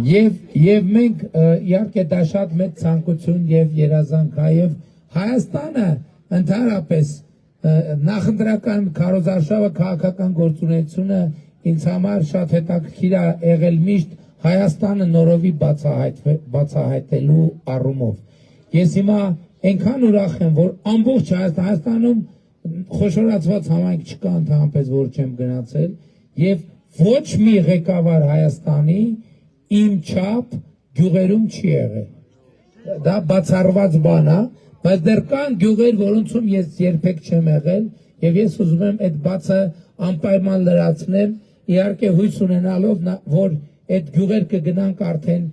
Եվ մենք իհարկե դա շատ մեծ ցանկություն եւ երազանք է եւ Հայաստանը ընդհանրապես նախընտրական քարոզարշավը քաղաքական գործունեությունը ինձ համար շատ հետաքրքիր է եղել միշտ Հայաստանը նորովի բացահայտելու առումով։ Ես հիմա այնքան ուրախ եմ, որ ամբողջ Հայաստանում խոշորացված համայնք չկա ընդհանրապես, որ չեմ գնացել եւ ոչ մի ղեկավար Հայաստանի իմ չափ գյուղերում չի եղել։ Դա բացառված բան է, բայց դեռ կան գյուղեր, որոնցում ես երբեք չեմ եղել եւ ես ուզում եմ այդ բացը անպայման լրացնել, իհարկե հույս ունենալով, որ այդ գյուղեր կգնանք արդեն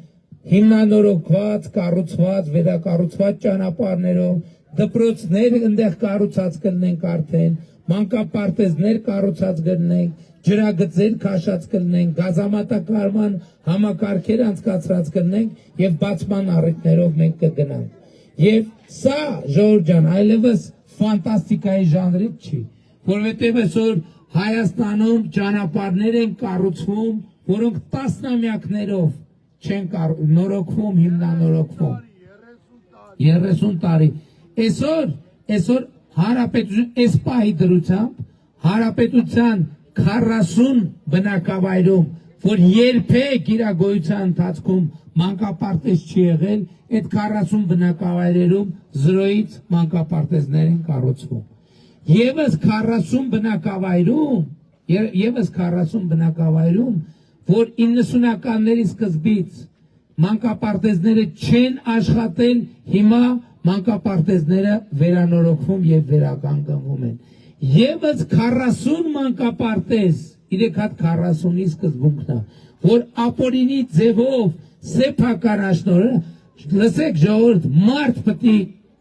հիմնանորոգված, կառուցված, վերակառուցված ճանապարհներով, դպրոցներ այնտեղ կառուցած կլինենք արդեն, մանկապարտեզներ կառուցած կլինենք, ջրագծեր քաշած կլինենք, գազամատակարարման համակարգեր անցկացրած կլինենք եւ բացման առիթներով մենք կգնանք։ Եվ սա ժողովուրդ ջան, այլևս ֆանտաստիկայի ժանրից չի, որովհետեւ այսօր Հայաստանում ճանապարհներ են կառուցվում, որոնք տասնամյակներով չեն նորոգվում, հիմնանորոգվում։ 30 տարի։ Այսօր հանրապետություն այս պահի դրությամբ հանրապետության 40 բնակավայրում, որ երբեք իր գոյության ընթացքում մանկապարտեզ չի եղել, այդ 40 բնակավայրերում 0-ից մանկապարտեզներ են կառուցվում։ Եվս 40 բնակավայրում, որ 90-ականների սկզբից մանկապարտեզները չեն աշխատել, հիմա մանկապարտեզները վերանորոգվում եւ վերականգնվում են։ Եվս 40 մանկապարտեզ, 3 հատ 40-ի սկզբունքն է, որ ապօրինի ձևով սեփականաշնորհը, լսեք ժողովուրդ, մարդ պետք է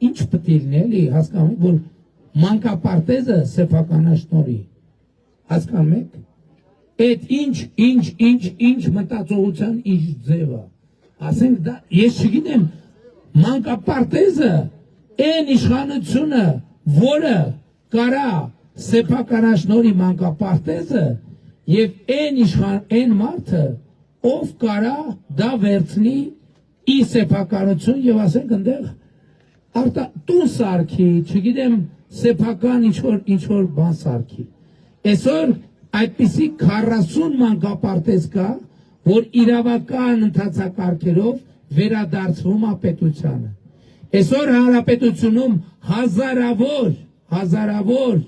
ինչ պետք է լինի, էլի հասկանում, որ մանկապարտեզը սեփականաշնորհի, հասկանում եք։ Այդ ինչ մտածողության ինչ ձև է։ Ասենք դա, ես չգիտեմ, մանկապարտեզը այն իշխանությունը, որը կարա սեփականաշնորհի մանկապարտեզը եւ այն մարդը, ով կարա դա վերցնի ի սեփականություն եւ ասենք այնտեղ տուն սարքի, չգիտեմ, սեփական ինչ-որ բան սարքի։ Այսօր այդպիսի 40 մանկապարտեզ կա, որ իրավական ընթացակարգերով վերադարձվում է պետությանը։ Այսօր հանրապետությունում հազարավոր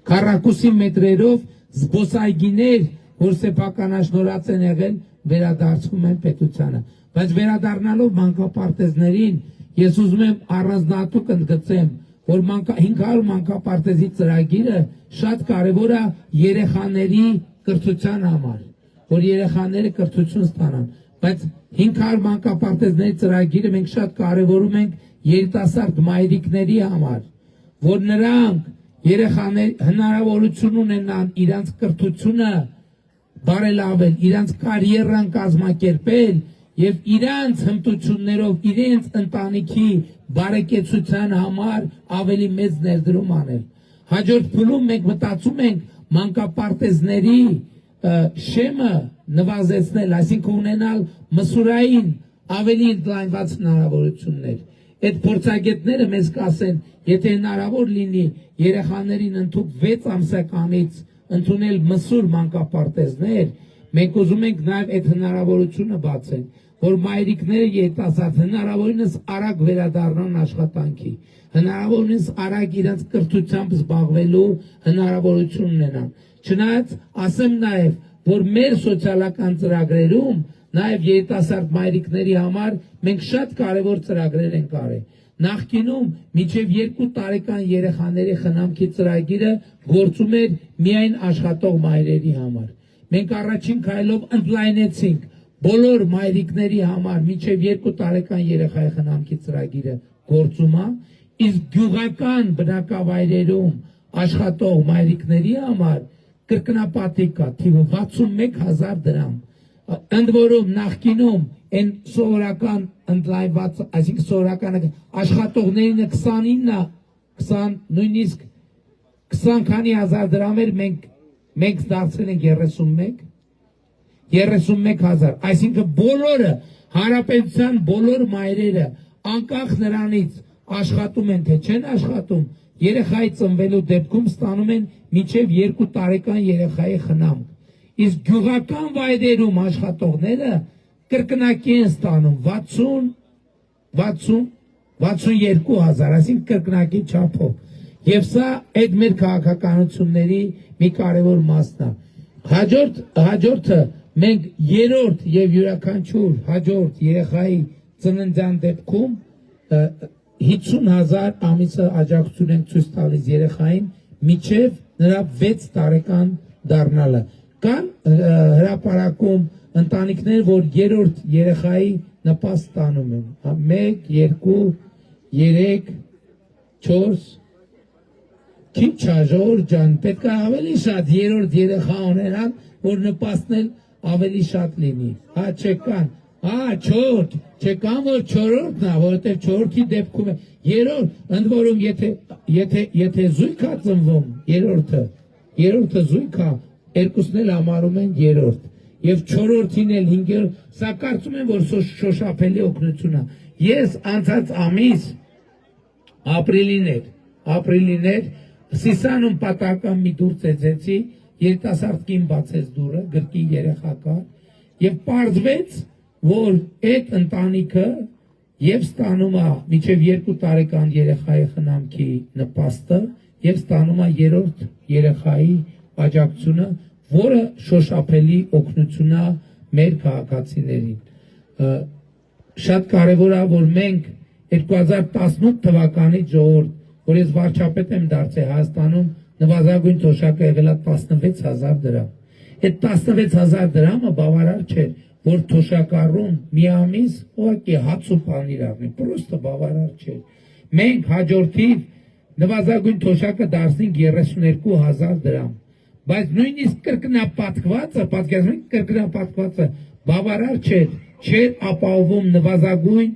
քառակուսի մետրերով զբոսայգիներ, որ սեփականաշնորհած են եղել, վերադարձվում են պետությանը։ Բայց վերադառնալով մանկապարտեզներին, ես ուզում եմ առանձնահատուկ ընդգծեմ, որ 500 մանկապարտեզի ծրագիրը շատ կարևոր է երեխաների կրթության համար, որ երեխաները կրթություն ստանան, բայց 500 մանկապարտեզների ծրագիրը մենք շատ կարևորում ենք երիտասարդ մայրիկների համար, որ նրանք երեխաներ հնարավորություն ունենան իրանց կրթությունը բարելավել, իրանց կարիերան կազմակերպել եւ իրանց հմտություններով, իրենց ընտանիքի բարեկեցության համար ավելի մեծ ներդրում անել։ Հաջորդ փուլում մենք մտածում ենք մանկապարտեզների շեմը նվազեցնել, այսինքն ունենալ մսուրային ավելի ընդլայնված հնարավորություններ։ Այդ փորձագետները մեզ կասեն, եթե հնարավոր լինի երեխաներին ընդհուպ 6 ամսականից ընդունել մսուր մանկապարտեզներ, մենք ուզում ենք նաև այդ հնարավորությունը բացել, որ մայրիկները երիտասարդ հնարավորինս արագ վերադառնան աշխատանքի, հնարավորինս արագ իրենց կրթությամբ զբաղվելու հնարավորություն ունենան։ Չնայած ասեմ նաև, որ մեր սոցիալական ծրագրերում նաև երիտասարդ մայրիկների համար մենք շատ կարևոր ծրագրեր ենք արել։ Նախկինում մինչև 2 տարեկան երեխաների խնամքի ծրագիրը գործում էր միայն աշխատող մայրերի համար։ Մենք առաջին քայլով ընդլայնեցինք բոլոր մայրիկների համար մինչև 2 տարեկան երեխայի խնամքի ծրագիրը գործում է, իսկ գյուղական բնակավայրերում աշխատող մայրիկների համար կրկնապատիկ կա, թիվը 61,000 դրամ։ Ընդ որում նախկինում այն սովորական ընդլայնված, այսինքն սովորական աշխատողներին 29, 20, նույնիսկ 20 քանի հազար դրամ էր, մենք դարձրել ենք 31, 31,000, այսինքն բոլորը հանրապետության բոլոր մայրերը անկախ նրանից աշխատում են թե չեն աշխատում, երեխայի ծնվելու դեպքում ստանում են մինչև 2 տարեկան երեխայի խնամք։ Իսկ գյուղական վայրերում աշխատողները կրկնակի են ստանում 62,000, այսինքն կրկնակի չափով։ Եվ սա այդ մեր քաղաքականությունների մի կարևոր մասն է։ Հաջորդը մենք երրորդ եւ յուրաքանչյուր հաջորդ երեխայի ծննդյան դեպքում 50,000 ամիսը աջակցություն ենք ցույց տալիս երեխային միջև նրա 6 տարեկան դառնալը։ Կան հրապարակում ընտանիքներ, որ երրորդ երեխայի նպաստ ստանում են 1, 2, 3, 4 Քիչ Ժողովուրդ ջան, պետք է ավելի շատ երրորդ երեխա ունենան, որ նպաստն էլ ավելի շատ լինի։ Չեկան, 4, չեկան, որ 4-րդն է, որովհետև 4-ի դեպքում է, երրորդ, ընդ որում եթե զույգ է ծնվում, երրորդը զույգ է, երկուսն էլ համարում են երրորդ, եւ 4-րդին էլ 5-րդ, սա կարծում եմ, որ շոշափելի օգնություն է։ Ես անցած ամիս ապրիլին էր Սիսանում պատահական մի դուր ծեծեցի, երիտասարդ կին բացեց դուրը, գրկի երեխա կար, եւ պարզվեց, որ այդ ընտանիքը եւ ստանում է մինչև 2 տարեկան երեխայի խնամքի նպաստը եւ ստանում է երրորդ երեխայի աջակցությունը, որը շոշափելի օգնություն է մեր քաղաքացիներին։ Շատ կարևոր է, որ մենք 2018 թվականից ժողովուրդ, որ ես վարչապետ եմ դարձել Հայաստանում, նվազագույն թոշակը եղել է 16,000 դրամ։ Այդ 16,000 դրամը բավարար չէր, որ թոշակառուն մի ամիս ուղղակի հաց ու պանիր առնի, պրոստը բավարար չէր։ Մենք հաջորդիվ նվազագույն թոշակը դարձնենք 32,000 դրամ, բայց նույնիսկ կրկնապատկվածը բավարար չէր ապահովում նվազագույն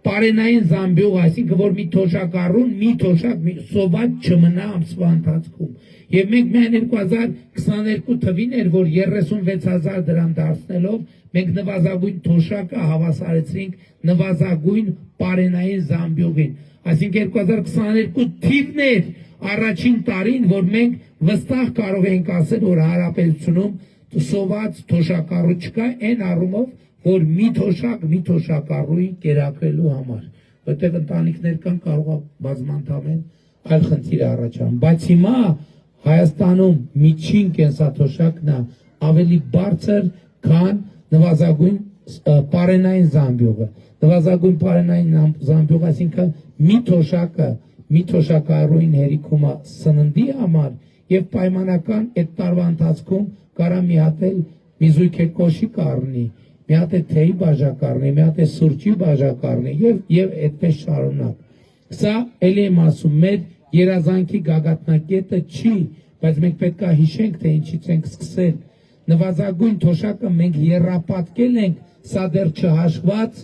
Պարենային զամբյուղ, այսինքն որ մի թոշակառուն, մի թոշակ սոված չմնա ամսվա ընթացքում։ Եվ մենք միայն 2022 թվին էր, որ 36,000 դրամ դարձնելով, մենք նվազագույն թոշակը հավասարեցրինք նվազագույն Պարենային զամբյուղին։ Այսինքն 2022 թիվն էր առաջին տարին, որ մենք վստահ կարող ենք ասել, որ հանրապետությունում սոված թոշակառու չկա, այն առումով, որ մի թոշակառուի կերակրելու համար, որտեղ ընտանիքներ կան, կարող է բազմանդամ այլ խնդիր առաջանում, բայց հիմա Հայաստանում միջին կենսաթոշակն է ավելի բարձր, քան նվազագույն Պարենային զամբյուղը։ Նվազագույն Պարենային զամբյուղը, այսինքն մի թոշակառուին հերիքում է սննդի համար եւ պայմանական այդ տարվա ընթացքում կարա մի հատ մի զույգ կոշիկ առնի, մի հատ թեյի բաժակ առնի, մի հատ սուրճի բաժակ առնի եւ այդպես շարունակ։ Սա էլի եմ ասում, մեր երազանքի գագաթնակետը չի, բայց մենք պետք է հիշենք, թե ինչից ենք սկսել։ Նվազագույն թոշակը մենք եռապատկել ենք, սա դեռ չհաշված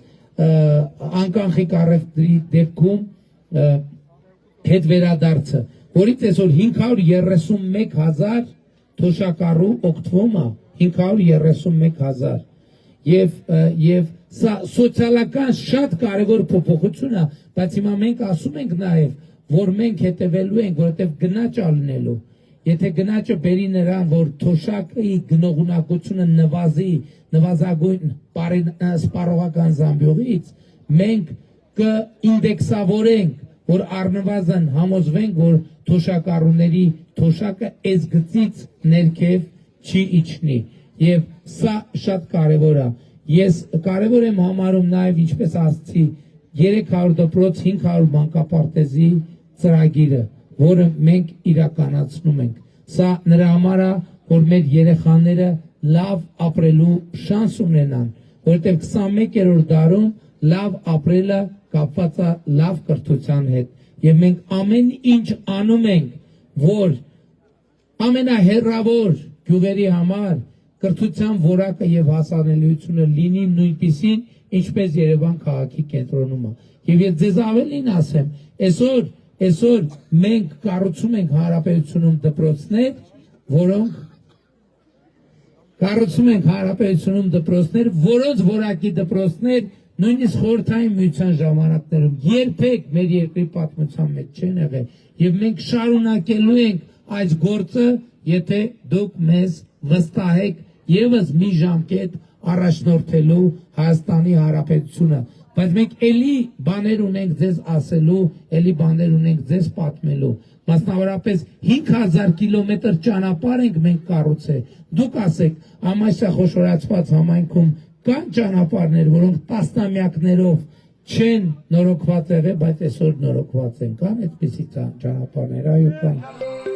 անկանխիկ առևտրի դեպքում հետ վերադարձը, որից այսօր 531,000 թոշակառու օգտվում է, 531,000 Եվ սա սոցիալական շատ կարևոր փոփոխություն է, բայց հիմա մենք ասում ենք նաև, որ մենք հետևելու ենք, որովհետև գնաճ ալնելու։ Եթե գնաճը բերի նրան, որ թոշակի գնողունակությունը նվազի նվազագույն սպառողական զամբյուղից, մենք կինդեքսավորենք, որ առնվազն համոզվենք, որ թոշակառուների թոշակը այս գծից ներքև չի իջնի։ Եվ սա շատ կարևոր է։ Ես կարևոր եմ համարում նաև, ինչպես ասացի, 300 դպրոց 500 մանկապարտեզի ծրագիրը, որը մենք իրականացնում ենք։ Սա նրա համար է, որ մեր երեխաները լավ ապրելու շանս ունենան, որովհետև 21-րդ դարում լավ ապրելը կապված է լավ կրթության հետ։ Եվ մենք ամեն ինչ անում ենք, որ ամենահեռավոր գյուղերի համար կրթության որակը եւ հասանելիությունը լինի նույնպիսին, ինչպես Երևան քաղաքի կենտրոնում է։ Եվ ես ձեզ ավելին ասեմ, այսօր մենք կառուցում ենք հանրապետությունում դպրոցներ, որոնք Կառուցում ենք հանրապետությունում դպրոցներ, որոնց որակի դպրոցներ նույնիսկ խորհրդային միության ժամանակներում երբեք մեր երկրի պատմության մեջ չեն եղել, եւ մենք շարունակելու ենք այս գործը, եթե դուք մեզ վստահեք եւս մի ժամկետ առաջնորդելու Հայաստանի Հանրապետությունը, բայց մենք էլի բաներ ունենք ձեզ ասելու, էլի բաներ ունենք ձեզ պատմելու, մասնավորապես 5000 կիլոմետր ճանապարհ ենք մենք կառուցել, դուք ասեք, ամասյա խոշորացված համայնքում կան ճանապարհներ, որոնք տասնամյակներով չեն նորոգված եղել, բայց այսօր նորոգված են, կան այդպիսի ճանապարհներ, այո կան։